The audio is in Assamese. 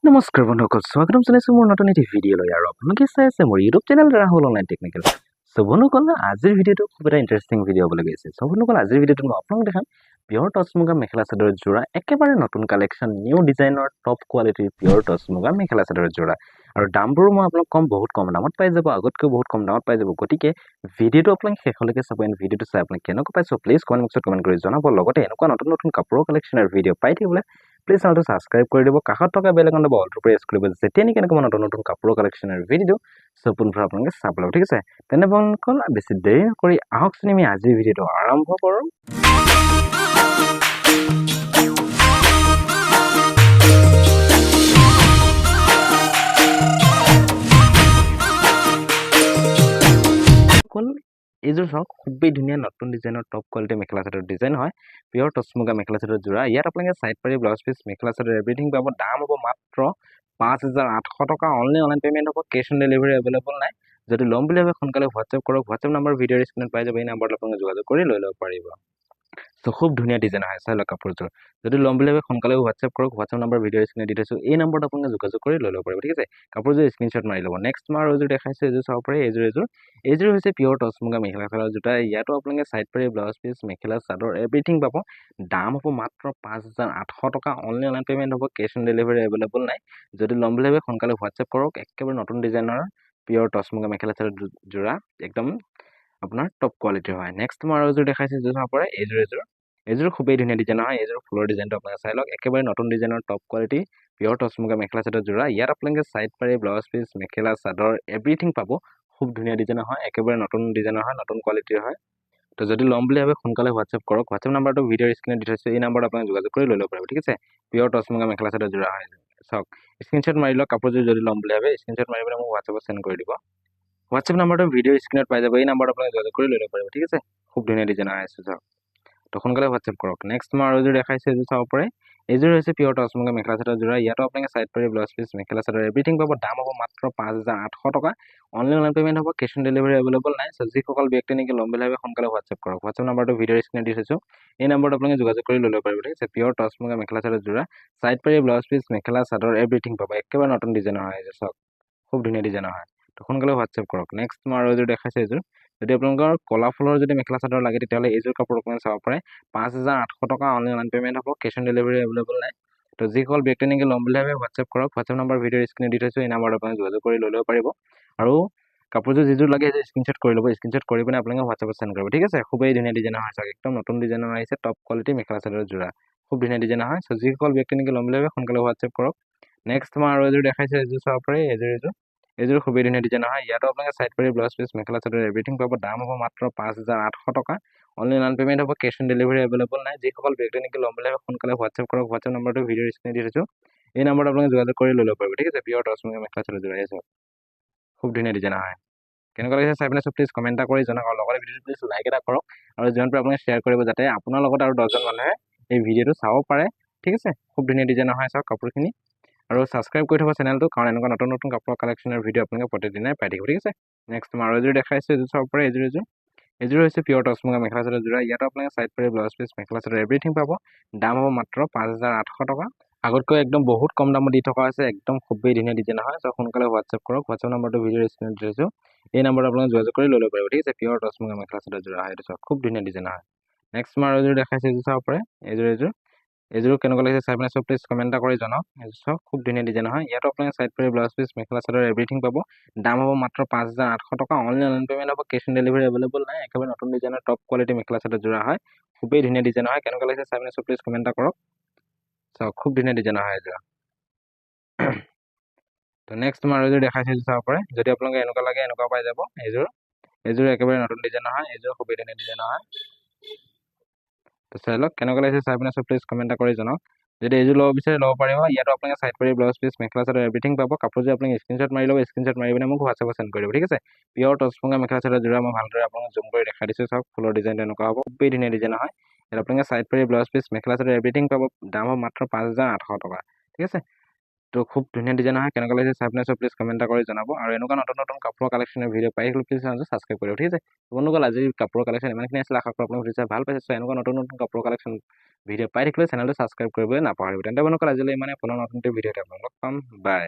নমস্কাৰ বন্ধুসকল স্বাগতম জনাইছোঁ মোৰ নতুন এটি ভিডিঅ'লৈ আৰু আপোনালোকে চাই আছে মোৰ YouTube channel Rahul online technical. বন্ধুসকল আজিৰ ভিডিঅ'টো খুব এটা ইণ্টাৰেষ্টিং ভিডিঅ' হ'বলৈ গৈছে। বন্ধুসকল আজিৰ ভিডিঅ'টো মই আপোনালোক দেখাম পিয়ৰ টচ মুগা মেখেলা চাদৰৰ যোৰা, একেবাৰে নতুন কালেকশ্যন নিউ ডিজাইনৰ টপ কোৱালিটিৰ পিয়ৰ টচ মুগা মেখেলা চাদৰৰ যোৰা আৰু দামবোৰো মই আপোনালোক বহুত কম দামত পাই যাব, আগতকৈ বহুত কম দামত পাই যাব। গতিকে ভিডিঅ'টো আপোনালোকে শেষলৈকে চাব। ভিডিঅ'টো চাই আপোনালোকে কেনেকুৱা পাইছে প্লিজ কমেণ্ট বক্সত কমেণ্ট কৰি জনাব। লগতে এনেকুৱা নতুন নতুন কাপোৰৰ কালেকশ্যনৰ ভিডিঅ' পাই থাকিবলৈ প্লিজ চেনেলটো ছাবস্ক্ৰাইব কৰি দিব, কাষত থকা বেল আইকনটো অলটো প্ৰেছ কৰিব, যেতিয়া নেকি এনেকুৱা নতুন নতুন কাপোৰৰ কালেকশ্যনৰ ভিডিঅ' পোনপোনভাৱে আপোনালোকে চাব লাগিব। ঠিক আছে, তেনে বন্ধুসকল বেছি দেৰি নকৰি আহকচোন আমি আজিৰ ভিডিঅ'টো আৰম্ভ কৰোঁ। এইযোৰ চাওক, খুবেই ধুনীয়া নতুন ডিজাইনৰ top quality mekhela chador design হয়, পিয়ৰ টচ মুগা মেখেলা চাদৰ যোৰা। ইয়াত আপোনালোকে চাইড পাৰি blouse piece mekhela chador everything পাব। দাম হ'ব মাত্ৰ 5,800 টকা। অনলি অনলাইন পে'মেণ্ট হ'ব, কেছ অন ডেলিভাৰী এভেইলেবল নাই। যদি ল'ম বুলি ভাবে সোনকালে হোৱাটছএপ কৰক। হোৱাটছএপ নম্বৰ ভিডিঅ'ৰ স্ক্ৰীনত পাই যাব, এই নাম্বাৰত আপোনালোকে যোগাযোগ কৰি লৈ ল'ব পাৰিব। খুব ধুনীয়া ডিজাইন হয়, চাই লওক কাপোৰযোৰ। যদি ল'ম বুলি ভাবে সোনকালে হোৱাটছএপ কৰক। হোৱাটছএপ নম্বৰ ভিডিঅ'ৰ স্ক্ৰীনত দি থৈছোঁ, এই নম্বৰত আপোনালোকে যোগাযোগ কৰি লৈ ল'ব পাৰিব। ঠিক আছে, কাপোৰযোৰ স্ক্ৰীনশ্বট মাৰি ল'ব। নেক্সট মই আৰু এযোৰ দেখাইছোঁ, এযোৰ চাব পাৰে। এইযোৰ হৈছে পিয়ৰ টচ মুগা মেখেলা চাদৰ জোতা। ইয়াতো আপোনালোকে চাইড পাৰি blouse piece mekhela chador everything পাব। দাম হ'ব মাত্ৰ 5,800 টকা। অনলি অনলাইন পে'মেণ্ট হ'ব, কেছ অন ডেলিভাৰী এভেইলেবল নাই। যদি ল'ম বুলি ভাবে সোনকালে হোৱাটছএপ কৰক। একেবাৰে নতুন ডিজাইনৰ পিয়ৰ টচ মুগা মেখেলা চাদৰ যোৰা, একদম আপোনাৰ টপ কোৱালিটিৰ হয়। নেক্সট মই আৰু এযোৰ দেখাইছোঁ, এযোৰ চাব পাৰে। এইযোৰ খুবেই ধুনীয়া ডিজাইন হয়। এইযোৰ ফুলৰ ডিজাইনটো আপোনালোকে চাই লওক, একেবাৰে নতুন ডিজাইনৰ টপ কোৱালিটি পিয়ৰ টচ মুগা মেখেলা চাদৰ যোৰা। ইয়াত আপোনালোকে চাইড পাৰি blouse piece mekhela chador everything পাব। খুব ধুনীয়া ডিজাইনৰ হয়, একেবাৰে নতুন ডিজাইনৰ হয়, নতুন কোৱালিটিৰ হয়। তো যদি ল'ম বুলি ভাবে সোনকালে হোৱাটছএপ কৰক। হোৱাটছএপ নাম্বাৰটো ভিডিঅ'ৰ স্ক্ৰীনত দি থৈছোঁ, এই নাম্বাৰত আপোনালোকে যোগাযোগ কৰি লৈ ল'ব পাৰিব। ঠিক আছে, পিয়ৰ টচ মুগা মেখেলা চাদৰ যোৰা হয়। চাওক, স্ক্ৰীনশ্বট মাৰি লওক। কাপোৰযোৰ যদি ল'ম বুলি ভাবে স্ক্ৰীনশ্বট মাৰি পেলাই মোক হোৱাটছএপত চেণ্ড কৰি দিব। হোৱাটছএপ নাম্বাৰটো ভিডিঅ'ৰ স্ক্ৰীনত পাই যাব, এই নাম্বাৰত আপোনালোকে যোগাযোগ কৰি লৈ ল'ব পাৰিব। ঠিক আছে, খুব ধুনীয়া ডিজাইন হয় চাওক, তো সোনকালে হোৱাটছএপ কৰক। নেক্সট মই আৰু এযোৰ দেখাইছোঁ, এযোৰ চাব পাৰে। এইযোৰ হৈছে পিয়ৰ টচ মুগা মেখেলা চাদৰ যোৰা। ইয়াতো আপোনালোকে চাইড পাৰি blouse piece mekhela chador everything পাব। দাম হ'ব মাত্ৰ 5,800 টকা। অনলি অনলাইন পে'মেণ্ট হ'ব, কেছ অন ডেলিভাৰী এভেইলেবল নাই। যিসকল ব্যক্তি নেকি ল'ম বুলি ভাবে সোনকালে হোৱাটছএপ কৰক। হোৱাটছএপ নাম্বাৰটো ভিডিঅ'ৰ স্ক্ৰীনত দি থৈছোঁ, এই নাম্বাৰত আপোনালোকে যোগাযোগ কৰি লৈ ল'ব পাৰিব। ঠিক আছে, পিয়ৰ টচ মুগা মেখেলা চাদৰ যোৰা, চাইড পাৰি blouse piece mekhela chador everything পাব। একেবাৰে নতুন ডিজাইনৰ হয়, এইযোৰ চাওক, খুব ধুনীয়া ডিজাইনৰ হয়। তো সোনকালে হোৱাটছএপ কৰক। নেক্সট মই আৰু এযোৰ দেখাইছোঁ, এইযোৰ যদি আপোনালোকৰ কলা ফুলৰ যদি মেখেলা চাদৰ লাগে তেতিয়াহ'লে এইযোৰ কাপোৰ আপোনালোকে চাব পাৰে। 5,800 টকা। অনলি অনলাইন পে'মেণ্ট হ'ব, কেছ অন ডেলিভাৰী এভেইলেবল নাই। তো যিসকল ব্যক্তি নেকি ল'ম বুলি ভাবে হোৱাটছএপ কৰক। হোৱাটছএপ নম্বৰ ভিডিঅ'ৰ স্ক্ৰীনত দি থৈছোঁ, এই নাম্বাৰত আপোনালোকে যোগাযোগ কৰি লৈ ল'ব পাৰিব। আৰু কাপোৰযোৰ যিযোৰ লাগে সেইযোৰ স্ক্ৰীনশ্বট কৰি ল'ব। স্ক্ৰীনশ্বট কৰি পিনে আপোনালোকে হোৱাটছএপত চেণ্ড কৰিব। ঠিক আছে, খুবেই ধুনীয়া ডিজাইনৰ হয়, চাওক একদম নতুন ডিজাইনৰ আহিছে, টপ কোৱালিটি মেখেলা চাদৰ যোৰা, খুব ধুনীয়া ডিজাইনৰ হয়। যিসকল ব্যক্তি নেকি ল'ম বুলি ভাবে সোনকালে হোৱাটছএপ কৰক। নেক্সট মই আৰু এযোৰ দেখাইছোঁ, এযোৰ চাব পাৰে। এইযোৰ খুবেই ধুনীয়া ডিজাইনৰ হয়। ইয়াতো আপোনালোকে চাইড পাৰি blouse piece mekhela chador everything পাব। দাম হ'ব মাত্ৰ 5,800 টকা। অনলি অনলাইন পে'মেণ্ট হ'ব, কেছ অন ডেলিভাৰী এভেইলেবল নাই। যিসকল ব্যক্তি নেকি ল'ম বুলি ভাবে সোনকালে হোৱাটছএপ কৰক। হোৱাটছএপ নম্বৰটো ভিডিঅ'ৰ স্ক্ৰীনত দি থৈছোঁ, এই নম্বৰত আপোনালোকে যোগাযোগ কৰি লৈ ল'ব পাৰিব। ঠিক আছে, পিয়ৰ টচ মুগা মেখেলা চাদৰ যোৰা, চাওক খুব ধুনীয়া ডিজাইনৰ হয়। কেনেকুৱা লাগিছে চাই পিনে প্লিজ কমেণ্ট এটা কৰি জনাওক, আৰু লগতে ভিডিঅ'টো প্লিজ লাইক এটা কৰক, আৰু যিমান পাৰে আপোনালোকে শ্বেয়াৰ কৰিব, যাতে আপোনাৰ লগত আৰু 10জন মানুহে এই ভিডিঅ'টো চাব পাৰে। ঠিক আছে, খুব ধুনীয়া ডিজাইনৰ হয়, চাওক কাপোৰখিনি। আৰু ছাবস্ক্ৰাইব কৰি থ'ব চেনেলটো, কাৰণ এনেকুৱা নতুন নতুন কাপোৰৰ কালেকশ্যনৰ ভিডিঅ' আপোনালোকে প্ৰতিদিনাই পাই থাকিব। ঠিক আছে, নেক্সট মই আৰু এযোৰ দেখাইছোঁ, এযোৰ চাব পাৰে। এইযোৰ হৈছে পিয়ৰ টচ মুগা মেখেলা চাদৰ যোৰা। ইয়াতো আপোনালোকে চাইড পাৰি blouse piece mekhela chador everything পাব। দাম হ'ব মাত্ৰ 5,800 টকা। আগতকৈ একদম বহুত কম দামত দি থকা হৈছে, একদম খুবেই ধুনীয়া ডিজাইন হয়। চ' সোনকালে হোৱাটছএপ কৰক। হোৱাটছএপ নম্বৰটো ভিডিঅ'ৰ স্ক্ৰীনত দি থৈছোঁ, এই নম্বৰত আপোনালোকে যোগাযোগ কৰি লৈ ল'ব পাৰিব। ঠিক আছে, পিয়ৰ টচ মুগা মেখেলা চাদৰ যোৰা হয়, এইটো চাওক খুব ধুনীয়া ডিজাইন হয়। নেক্সট মই আৰু এযোৰ দেখাইছোঁ, এযোৰ চাব পাৰে। এইযোৰ কেনেকুৱা লাগিছে চাই পিনে প্লিজ কমেণ্ট এটা কৰি জনাওক। এইযোৰ চাওক খুব ধুনীয়া ডিজাইন হয়। ইয়াতো আপোনালোকে চাইড পাৰি blouse piece mekhela chador everything পাব। দাম হ'ব মাত্ৰ 5,800 টকা। অনলি অনলাইন পে'মেণ্ট হ'ব, কেছ অন ডেলিভাৰী এভেইলেবল নাই। একেবাৰে নতুন ডিজাইনৰ টপ কোৱালিটি মেখেলা চাদৰ যোৰা হয়, খুবেই ধুনীয়া ডিজাইন হয়। কেনেকুৱা লাগিছে চাই পিনে প্লিজ কমেণ্ট এটা কৰক। চাওক খুব ধুনীয়া ডিজাইনৰ হয় এইযোৰ। তো নেক্সট মই আৰু এযোৰ দেখাইছোঁ, এযোৰ চাব পাৰে। যদি আপোনালোকে এনেকুৱা লাগে এনেকুৱা পাই যাব। এইযোৰ একেবাৰে নতুন ডিজাইনৰ হয়। এইযোৰ খুবেই ধুনীয়া ডিজাইনৰ হয়। তো চাই লওক কেনেকুৱা লাগিছে চাই পিনে প্লিজ কমেণ্ট এটা কৰি জনাওক। যদি এইযোৰ ল'ব বিচাৰে ল'ব পাৰিব। ইয়াতো আপোনালোকে চাইড পাৰি blouse piece mekhela chador everything পাব। কাপোৰযোৰ আপোনালোকে স্ক্ৰীনশ্বট মাৰি ল'ব। স্ক্ৰীনশ্বট মাৰি পিনে মোক হোৱাটছএপত চেণ্ড কৰিব। ঠিক আছে, পিয়ৰ টচ মুগা মেখেলা চাদৰ যোৰা মই ভালদৰে আপোনালোকক জুম কৰি দেখাই দিছোঁ। চাওক ফুলৰ ডিজাইনটো এনেকুৱা হ'ব, খুবেই ধুনীয়া ডিজাইন হয়। ইয়াত আপোনালোকে চাইড পাৰি blouse piece mekhela chador everything পাব। দাম হ'ব মাত্ৰ 5,800 টকা। ঠিক আছে, তো খুব ধুনীয়া ডিজাইন হয় কেনেকুৱা লাগিছে চাই পিনে প্লিজ কমেণ্ট কৰি জনাব আৰু এনেকুৱা নতুন নতুন কাপোৰৰ কালেকশ্যনৰ ভিডিঅ' পাই থাকিলে প্লিজ চেনেলটো ছাবস্ক্ৰাইব কৰিব ঠিক আছে বন্ধুসকল আজি কাপোৰৰ কালেকশ্যন ইমানখিনি আছিলে আশা কৰোঁ আপোনালোকে সুধিছে ভাল পাইছে চ' এনেকুৱা নতুন নতুন কাপোৰৰ কালেকশ্যন ভিডিঅ' পাই থাকিলে চেনেলটো ছাবস্ক্ৰাইব কৰিবলৈ নাপাহৰিব তেন্তে বন্ধুসকল আজিলৈ ইমানে পুনৰ নতুন ভিডিঅ'তে আপোনালোকক পাম বাই